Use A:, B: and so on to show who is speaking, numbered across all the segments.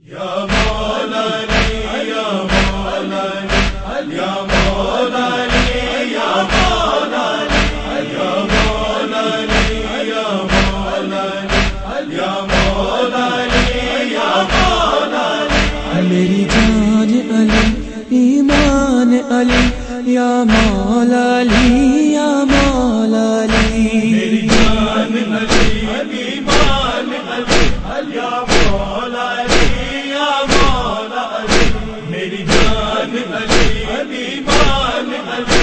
A: یا مولا علی یا مولا علی یا مولا علی یا مولا علی یا مولا علی یا مولا علی یا مولا علی یا مولا علی
B: میری جان علی ایمان علی یا مولا علی یا مولا علی
A: میری جان علی ایمان علی یا مولا علی یا مولا علی میری جان علی ایمان علی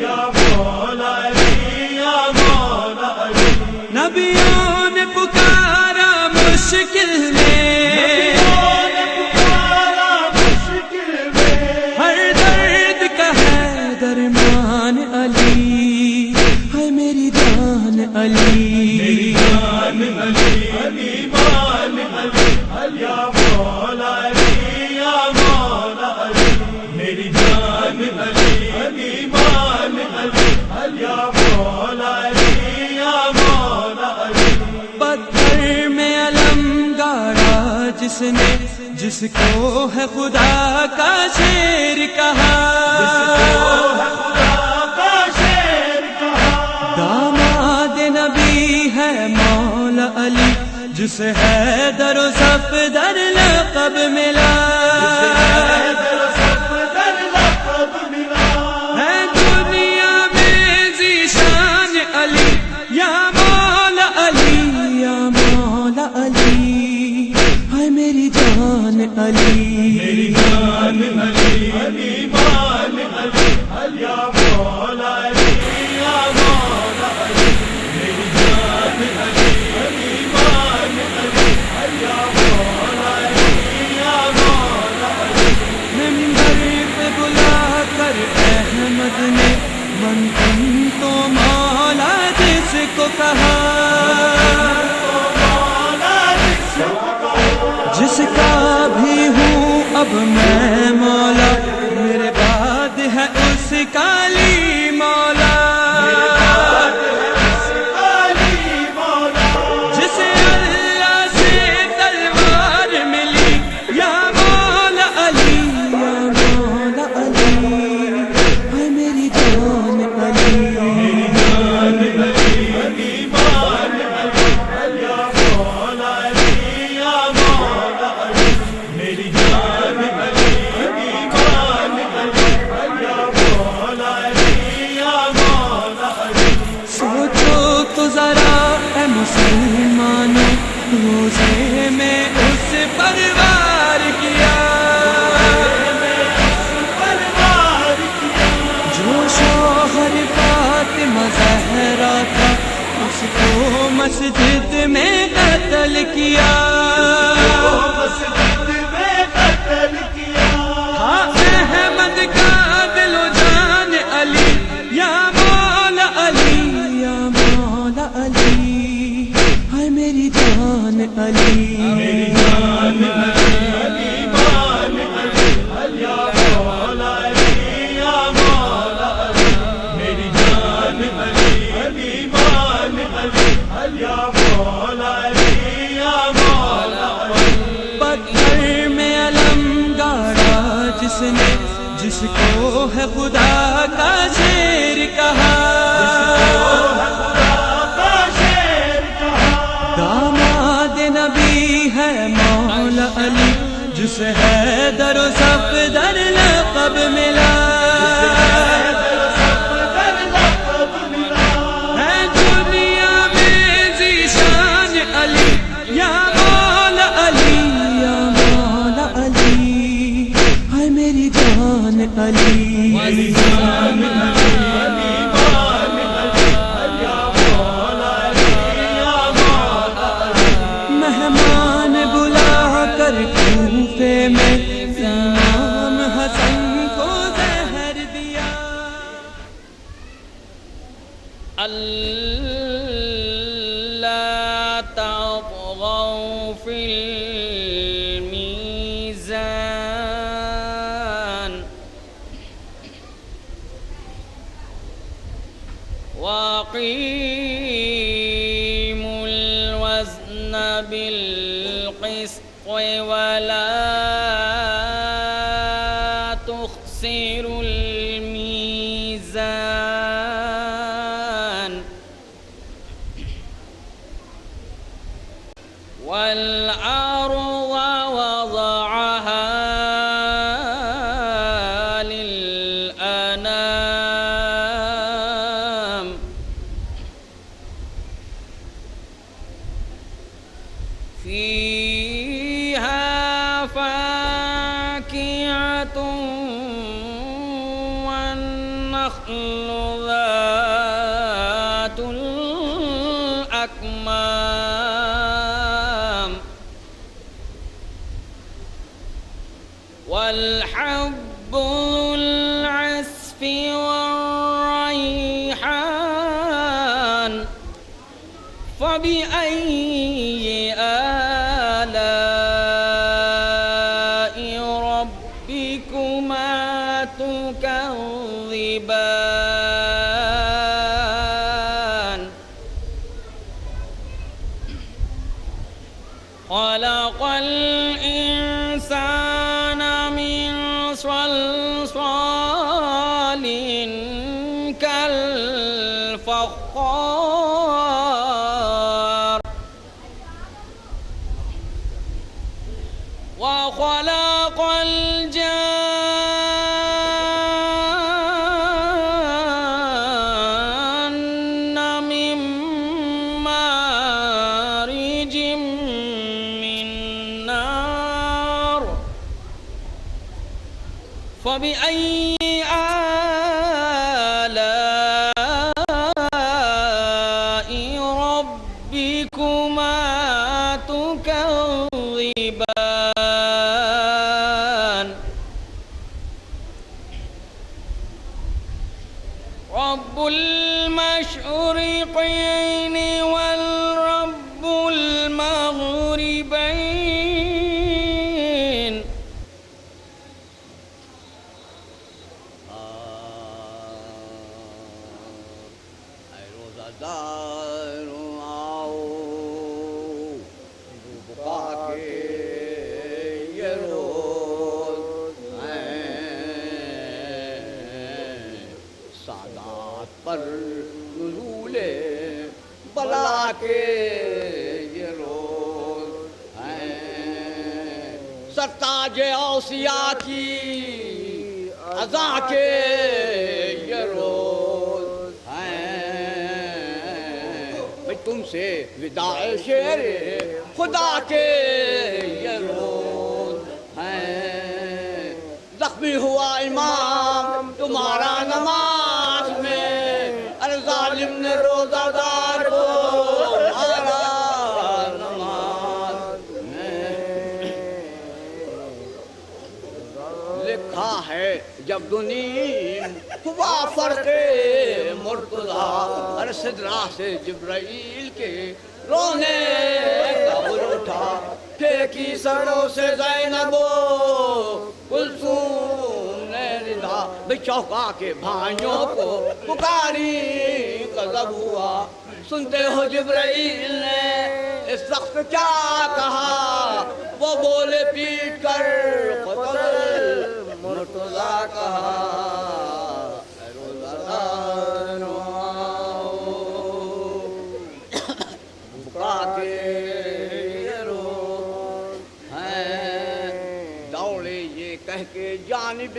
A: یا مولا علی یا مولا علی
B: نبیوں نے پکارا مشکل میں، ہر درد کا ہے درمان علی، ہے میری جان علی،
A: میری جان علی ایمان علی یا مولا علی یا مولا علی میری جان علی ایمان علی یا مولا علی یا مولا علی
B: پتھر میں علم گاڑا جس کو ہے خدا کا شیر کہا، داماد نبی ہے مولا علی، جسے حیدر و صفدر لقب ملا، ہے دنیا میں ذیشان علی یا مولا علی یا مولا علی، ہے میری جان علی،
A: میری جان علی ایمان علی یا مولا علی یا مولا علی میری جان علی ایمان علی یا مولا علی یا مولا علی
B: منبر پہ بلا کر احمد نے من تم تو مولا جس کو کہا، جس کا بھی ہوں اب میں مولا، میرے بعد ہے اس کا علی مولا، جسے اللہ سے تلوار ملی یا مولا علی یا مولا علی، ہے میری جان علی،
A: میری جان علی ایمان علی یا مولا علی یا مولا علی میری جان علی ایمان علی یا مولا علی یا مولا علی
B: سوچو تو ذرا اے مسلمانوں، روزے میں اس پروار کیا جو شوہر فاطمہ زہرا تھا، اس کو مسجد میں قتل کیا،
A: مسجد میں قتل کیا
B: ہاں احمد کا دل و جان علی یا مولا علی یا مولا علی، ہے میری جان علی،
A: میری جان علی ایمان علی یا مولا علی یا مولا علی میری جان علی ایمان علی یا مولا علی یا مولا علی
B: پتھر میں علم گاڑا جس کو ہے خدا کا شیر کہا، داماد نبی ہے مولا علی، جسے حیدر و صفدر لقب ملا، ہے دنیا میں ذیشان علی یا مولا علی یا مولا علی، ہے میری جان علی،
A: میری جان علی ایمان علی یا مولا علی یا مولا علی
B: مہمان بلا کر کوفے میں امام حسن کو زہر دیا،
C: اللہ تطغوا فی المیزان واقیموا الوزن بالقسط ولا ولا تخسروا الميزان والأرض وضعها للأنام فيها فاكهة والنخل ذات الأكمام والحب ذو العصف والريحان فبأي آلاء ربكما تكذبان خلق الإنسان من صلصال كالفخار وخلق الجان من مارج من نار فبأي آلاء ربكما تكذبان رب المشرقين والرب المغربين
A: اے روزہ دار آؤ بقا کے یہ روز سادات پر نزول بلا کے یہ روز سرتاج اوصیاء کی عزا کے یہ روز تم سے وداع شیر خدا کے یہ روز زخمی ہوا امام تمہارا نماز میں ارے ظالم نے روزہ دار کو مارا نماز میں لکھا ہے جب دنیم ہوا فرق مرتضی ارے صدرہ سے جبرائیل کے رونے کا بل اٹھا پھینکی سروں سے زینب و کلثوم نے رضا بے چوکا کے بھائیوں کو پکاری غضب ہوا سنتے ہو جبرائیل نے اس وقت کیا کہا وہ بولے پیٹ کر قتل مرتضی کہا اے روزہ دار آؤ بقا کے یہ روز دوڑے یہ کہہ کے جانب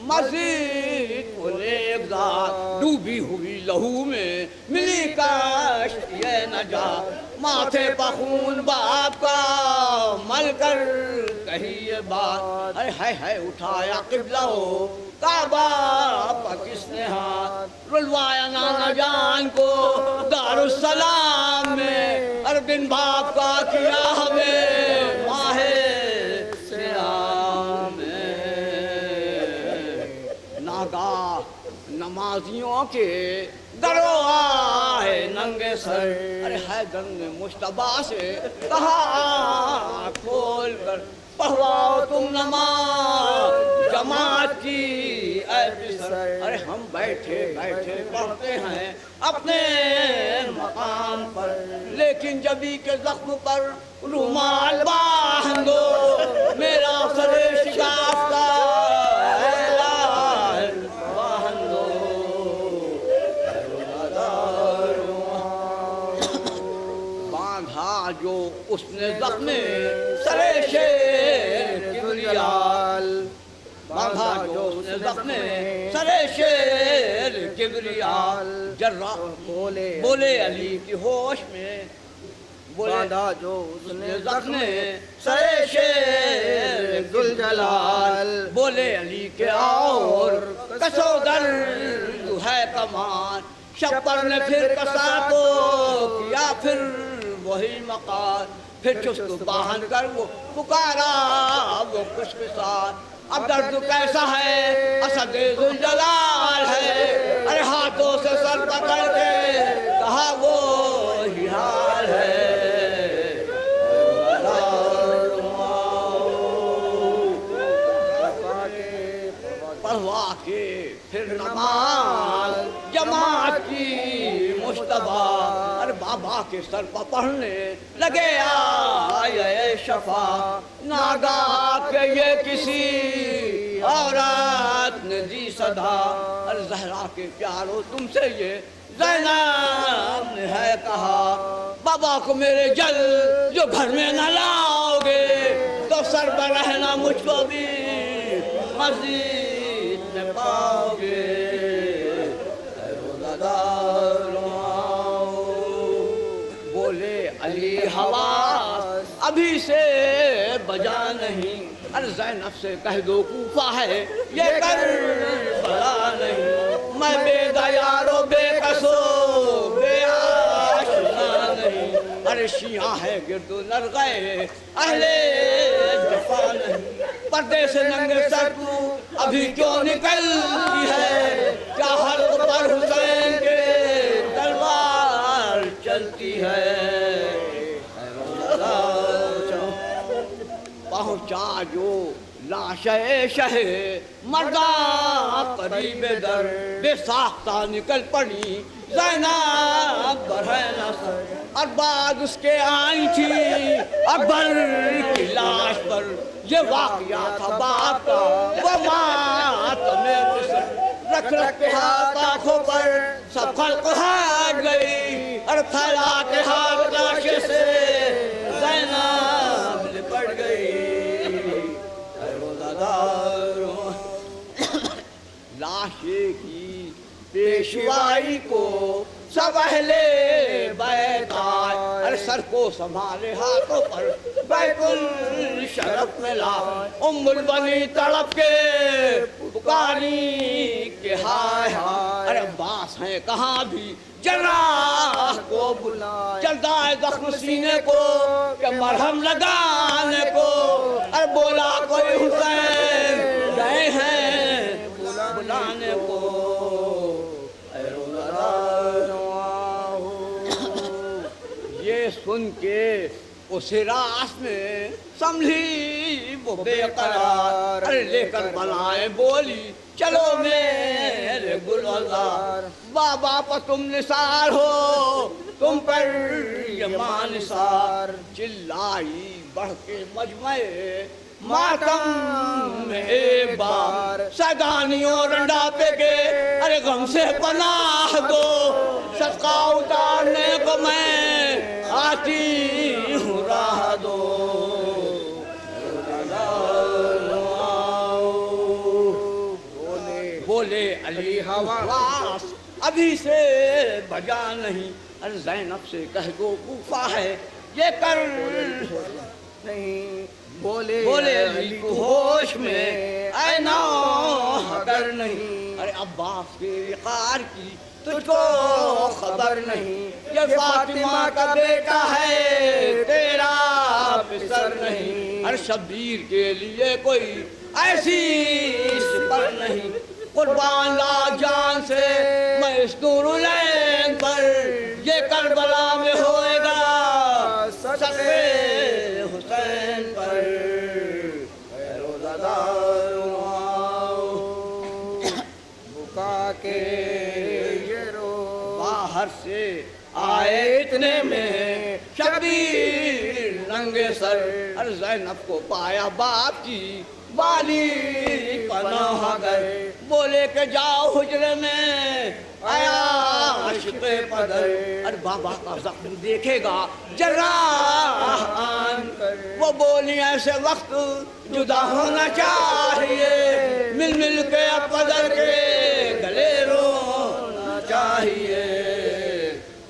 A: مزید ایک ذات ڈوبی ہوئی لہو میں ملی کشت یہ نجات ماتھے پہ خون باپ کا مل کر کہی یہ بات ہے اٹھایا قبلہ ہو کعبہ پہ کس نے ہاتھ رلوایا نانا جان کو دار السلام میں ہر دن باپ کا کیا ہمیں ماہ سیام میں ناگاہ نمازیوں کے درو آئے ننگے سر ارے حیدر نے مشتبہ سے کہا کھول کر پڑھواؤ تم نماز جماعت کی اے پسر ارے ہم بیٹھے بیٹھے پڑھتے ہیں اپنے مقام پر، لیکن جبھی کے زخم پر رومال باندھو میرا سر شگاف کا اعلان باندھو۔ باندھا جو اس نے زخم سر شیر کبریال، باندھا جو اس نے زخم سر شیر کبریال، جراح بولے علی کی ہوش میں، باندھا جو اس نے زخم سر شیر ذوالجلال، بولے علی کے اور کسو در جو ہے کمان، شپر نے پھر کسا کو کیا پھر وہی مقام، پھر چست باہن کر وہ پکارا وہ خوش مثال، اب درد کیسا ہے اسد ذوالجلال ہے، ارے ہاتھوں سے سر پکڑ کے کہا وہ ہی حال ہے۔ پڑھوا کے پھر نماز جماعت کی مشتبہ، ارے بابا کے سر پر پڑھنے لگے آئے شفا، ناگاہ کہ یہ کسی عورت نے دی صدا، ارے زہرا کے پیارو تم سے یہ زینب نے ہے کہا، بابا کو میرے جل جو گھر میں نہ لاؤ گے تو سر پر رہنا مجھ کو بھی مزید میں پاؤ گے۔ اے روزہ بولے علی حواس ابھی سے بجا نہیں، ارے زینب سے کہہ دو کوفہ ہے یہ کربلا نہیں، میں بے دیار و بے کسو بے آشنا نہیں، ارے شیعہ ہے گرد و نرغے اہل جفا نہیں، پردے سے ننگے سر تو ابھی کیوں نکلتی ہے، کیا حلق پر حسین کے تلوار چلتی ہے۔ پہنچا جو لاش شہ مرداں قریب در، بے ساختہ نکل پڑی زینب برہنہ سر، اور بعد اس کے آئی تھی اکبر کی لاش پر، یہ واقعہ تھا باپ کا وہ ماتم مصر، رکھ رکھ کے ہاتھ آنکھوں پر سب خلق ہٹ گئی، اور پھیلا کے ہاتھ لاش سے زینب لپٹ گئی۔ لاشے کی پیشوائی کو سب اہل بیت آئے، ارے سر کو سنبھالے ہاتھوں پر بیت الشرف میں لائے، ام البنی تڑپ کے پکاری کہ ہائے ہائے، ارے عباس ہیں کہاں بھی جراح کو بلائے، چلتا ہے زخم سینے کو کہ مرہم لگانے کو، ارے بولا کوئی حسین گئے ہیں بلانے کو۔ یہ سن کے اس راس میں سنبھلی وہ بے قرار، ارے لے کر بلائیں بولی چلو میرے گلزار، بابا پر تم نثار ہو تم پر یہ ماں نثار، چلائی بڑھ کے مجمع ماتم میں ایک بار، سیدانیوں رنڈا پہ کے ارے غم سے پناہ دو، صدقہ اتارنے کو میں آتی ہوں راہ دو۔ بولے علی حواس ابھی سے بجا نہیں، ارے زینب سے کہہ دو کوفہ ہے یہ کر نہیں، بولے علی کو ہوش میں اے نوح اگر نہیں، ارے عباس کے وقار کی تجھ کو خبر نہیں، یہ فاطمہ کا بیٹا ہے تیرا پسر نہیں، ارے شبیر کے لیے کوئی ایسی سپر نہیں، قربان لا جان سے میں اس نورالعین پر، یہ کربلا میں ہوئے گا سقے حسین پر۔ بکا کے یہ رو بازار سے آئے اتنے میں شبیر رنگے سر، اور زینب کو پایا باپ کی بالی پناہ گر، بولے کہ جاؤ حجرے میں آیا عشق پدر، اور بابا کا زخم دیکھے گا جراح آن کر، وہ بولی ایسے وقت جدا ہونا چاہیے، مل مل کے پدر کے گلے رونا چاہیے،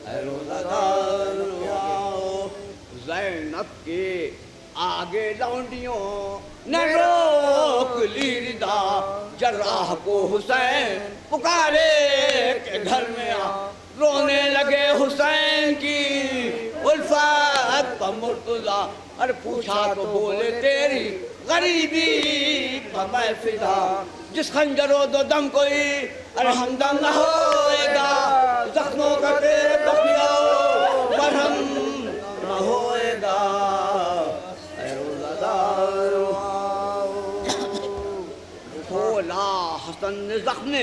A: اے روزہ دار آؤ۔ زینب کے آگے لونڈیوں نے روک لی ردا، جراح کو حسین پکارے کہ گھر میں آ، رونے لگے حسین کی الفت کا مرتضیٰ، اور پوچھا تو بولے تیری غریبی کا میں فدا، جس خنجر و دو دم کوئی اور ہمدم نہ ہوئے گا، زخموں کا تیرے بخیو مرہم نہ ہوئے گا، اے روزہ دار کھولا حسن نے زخم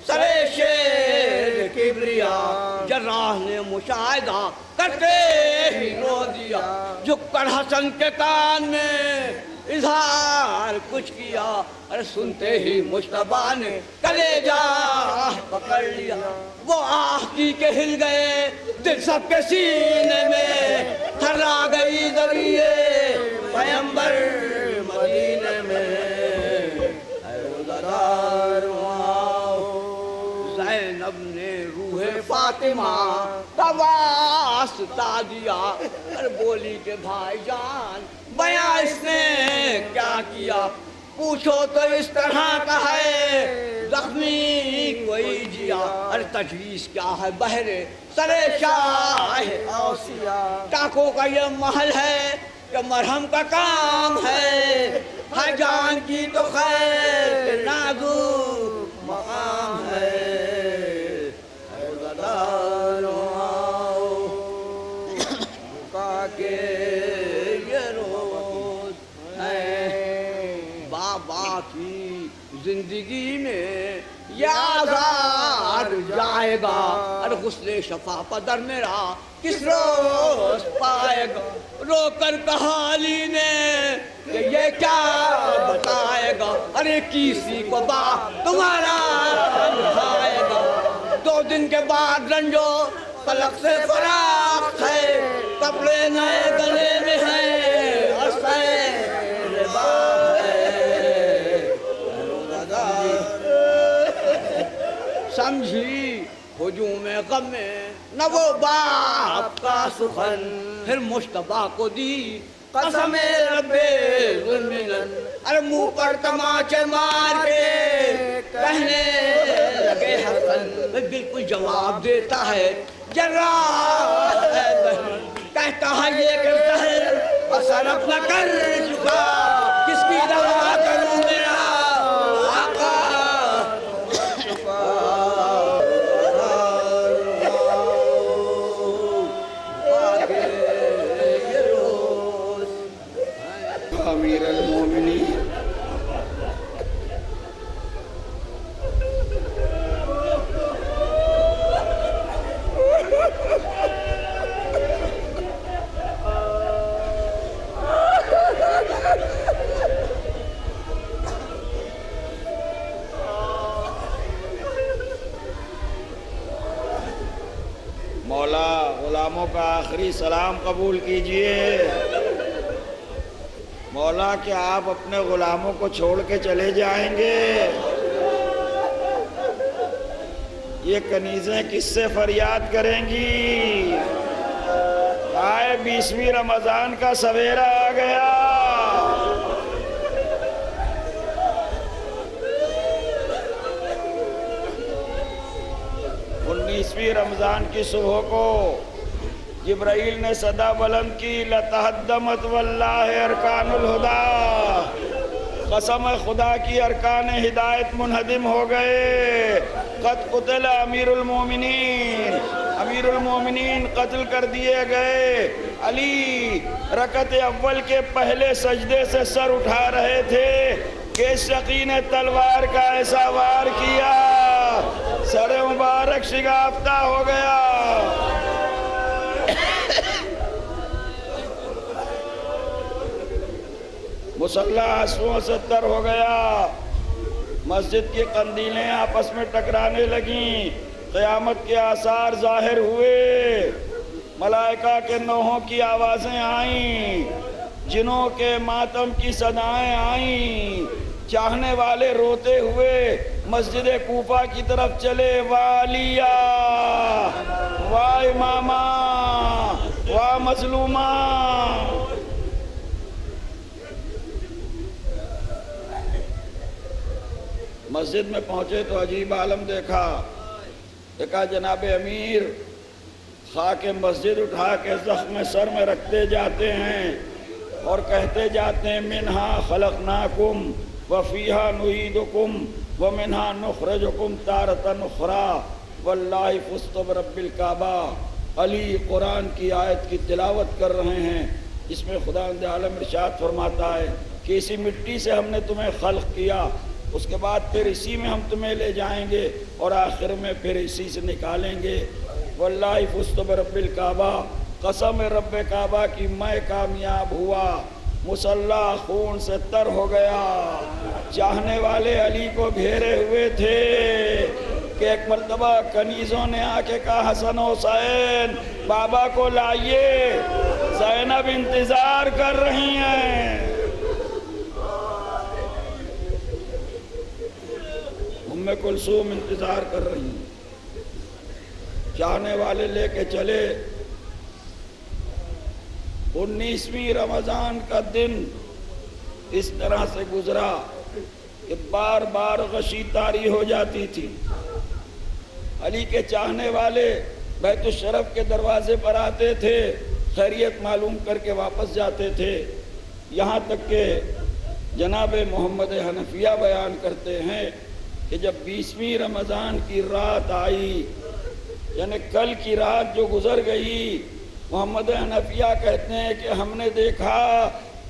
A: سرے شیر کبریا، جراح نے مشاہدہ کرتے ہی رو دیا، جھک کر حسن کے کان میں اظہار کچھ کیا، اور سنتے ہی مجتبیٰ نے کلیجہ پکڑ لیا، وہ آہ کی کے ہل گئے دل سب کے سینے میں، تھرا گئی ذریعے پیمبر مدینے میں، اے روزہ دار آؤ۔ زینب نے روح فاطمہ کا واسطہ دیا، اور بولی کہ بھائی جان بیاں اس نے کیا کیا، پوچھو تو اس طرح کا ہے زخمی کوئی جیا، اور تجویز کیا ہے بہرے سرے شاہ اوسیا، ٹاکوں کا یہ محل ہے کہ مرہم کا کام ہے، ہر جان کی تو خیر نازک مقام ہے، روزہ دار آؤ بکا کے یہ روز ہے، بابا کی زندگی میں یہ آزار جائے گا، اور غسل شفا پدر میرا کس روز پائے گا، رو کر کہا علی نے کہ یہ کیا بتائے گا، ارے کسی کو باپ تمہارا دکھائے گا، 2 دن کے بعد رنجو پلک سے فراق ہے، کپڑے نئے گلے میں ہیں اور سیر باغ ہے، روزہ دار سمجھی ہجوم غم میں نہ وہ باپ کا سخن، پھر مجتبیٰ کو دی قسم رب ذوالمنن، ارے منہ پر تماچے مار کے کہنے لگے حسن، بالکل جواب دیتا ہے جراح بہن، کہتا ہے یہ کہ زہر اثر اپنا کر چکا، کس کی دوا کروں میرا آقا
D: امیر المومنین۔ مولا غلاموں کا آخری سلام قبول کیجئے۔ مولا کیا آپ اپنے غلاموں کو چھوڑ کے چلے جائیں گے؟ یہ کنیزیں کس سے فریاد کریں گی؟ آئے 20ویں رمضان کا سویرا آ گیا، 19ویں رمضان کی صبح کو جبرائیل نے صدا بلند کی، لتہدمت واللہ ارکان الہدی، قسم خدا کی ارکان ہدایت منہدم ہو گئے، قد قتل امیر المومنین، امیر المومنین قتل کر دیے گئے۔ علی رکعت اول کے پہلے سجدے سے سر اٹھا رہے تھے کہ شقی نے تلوار کا ایسا وار کیا، سر مبارک شگافتہ ہو گیا، مصلی ہنسوں سے تر ہو گیا، مسجد کی قندیلیں آپس میں ٹکرانے لگیں، قیامت کے آثار ظاہر ہوئے، ملائکہ کے نوحوں کی آوازیں آئیں، جنوں کے ماتم کی صدائیں آئیں، چاہنے والے روتے ہوئے مسجد کوفہ کی طرف چلے، والیا واہ امامہ واہ مظلومہ۔ مسجد میں پہنچے تو عجیب عالم دیکھا، دیکھا جناب امیر خاک مسجد اٹھا کے زخم سر میں رکھتے جاتے ہیں اور کہتے جاتے ہیں منہا خلقناکم وفیہا نعیدکم ومنہا نخرجکم تارۃ اخری واللہ فزت برب الکعبہ۔ علی قرآن کی آیت کی تلاوت کر رہے ہیں، اس میں خداوند عالم ارشاد فرماتا ہے کہ اسی مٹی سے ہم نے تمہیں خلق کیا، اس کے بعد پھر اسی میں ہم تمہیں لے جائیں گے اور آخر میں پھر اسی سے نکالیں گے۔ واللہ فزت برب الکعبہ، قسم رب کعبہ کی میں کامیاب ہوا، مسلح خون سے تر ہو گیا۔ چاہنے والے علی کو گھیرے ہوئے تھے کہ ایک مرتبہ کنیزوں نے آ کے کہا حسن حسین بابا کو لائیے، زینب انتظار کر رہی ہیں۔ ام کلثوم انتظار کر رہی ہیں، چاہنے والے لے کے چلے۔ 19ویں رمضان کا دن اس طرح سے گزرا کہ بار بار غشی طاری ہو جاتی تھی۔ علی کے چاہنے والے بیت الشرف کے دروازے پر آتے تھے، خیریت معلوم کر کے واپس جاتے تھے، یہاں تک کہ جناب محمد حنفیہ بیان کرتے ہیں کہ جب 20ویں رمضان کی رات آئی، یعنی کل کی رات جو گزر گئی، محمد حنفیہ کہتے ہیں کہ ہم نے دیکھا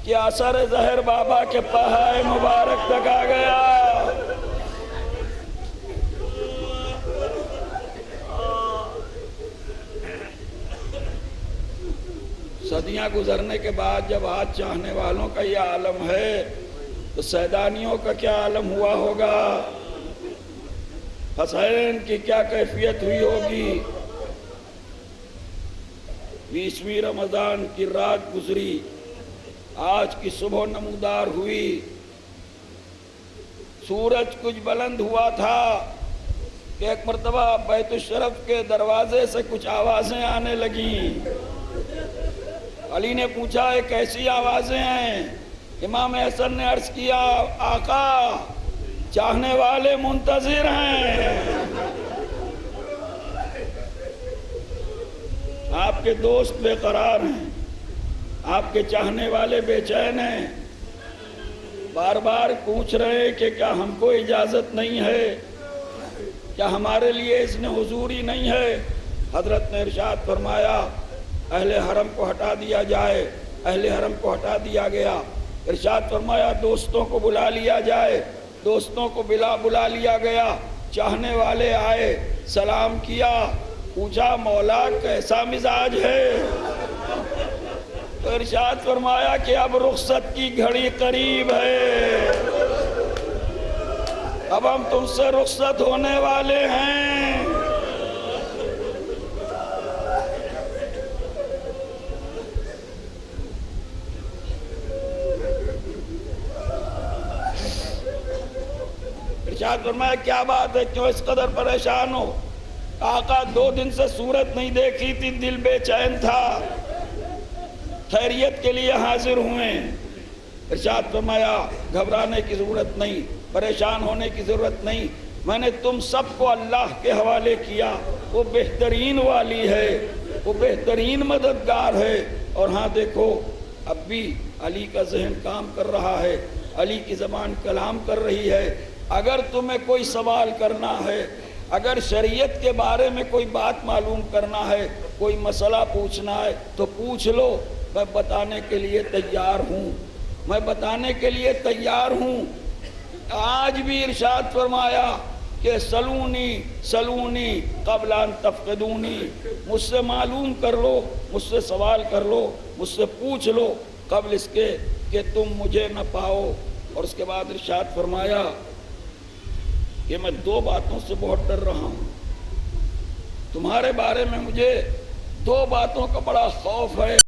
D: کہ اثر زہر بابا کے پہائے مبارک تک آ گیا۔ صدیاں گزرنے کے بعد جب آج چاہنے والوں کا یہ عالم ہے تو سیدانیوں کا کیا عالم ہوا ہوگا، حسین کی کیا کیفیت ہوئی ہوگی۔ 20ویں رمضان کی رات گزری، آج کی صبح نمودار ہوئی، سورج کچھ بلند ہوا تھا کہ ایک مرتبہ بیت الشرف کے دروازے سے کچھ آوازیں آنے لگیں۔ علی نے پوچھا یہ کیسی آوازیں ہیں؟ امام حسن نے عرض کیا آقا چاہنے والے منتظر ہیں، آپ کے دوست بے قرار ہیں، آپ کے چاہنے والے بے چین ہیں، بار بار پوچھ رہے کہ کیا ہم کو اجازت نہیں ہے، کیا ہمارے لیے اس نے حضوری نہیں ہے۔ حضرت نے ارشاد فرمایا اہل حرم کو ہٹا دیا جائے، اہل حرم کو ہٹا دیا گیا۔ ارشاد فرمایا دوستوں کو بلا لیا جائے، دوستوں کو بلا لیا گیا۔ چاہنے والے آئے، سلام کیا، پوچھا مولا کیسا مزاج ہے؟ تو ارشاد فرمایا کہ اب رخصت کی گھڑی قریب ہے، اب ہم تم سے رخصت ہونے والے ہیں۔ ارشاد فرمایا کیا بات ہے، کیوں اس قدر پریشان ہو؟ آقا 2 دن سے صورت نہیں دیکھی تھی، دل بے چین تھا، خیریت کے لیے حاضر ہوئے۔ ارشاد فرمایا گھبرانے کی ضرورت نہیں، پریشان ہونے کی ضرورت نہیں، میں نے تم سب کو اللہ کے حوالے کیا، وہ بہترین والی ہے، وہ بہترین مددگار ہے۔ اور ہاں دیکھو اب بھی علی کا ذہن کام کر رہا ہے، علی کی زبان کلام کر رہی ہے۔ اگر تمہیں کوئی سوال کرنا ہے، اگر شریعت کے بارے میں کوئی بات معلوم کرنا ہے، کوئی مسئلہ پوچھنا ہے تو پوچھ لو، میں بتانے کے لیے تیار ہوں، میں بتانے کے لیے تیار ہوں۔ آج بھی ارشاد فرمایا کہ سلونی سلونی قبل ان تفقدونی، مجھ سے معلوم کر لو، مجھ سے سوال کر لو، مجھ سے پوچھ لو قبل اس کے کہ تم مجھے نہ پاؤ۔ اور اس کے بعد ارشاد فرمایا کہ میں دو باتوں سے بہت ڈر رہا ہوں، تمہارے بارے میں مجھے دو باتوں کا بڑا خوف ہے۔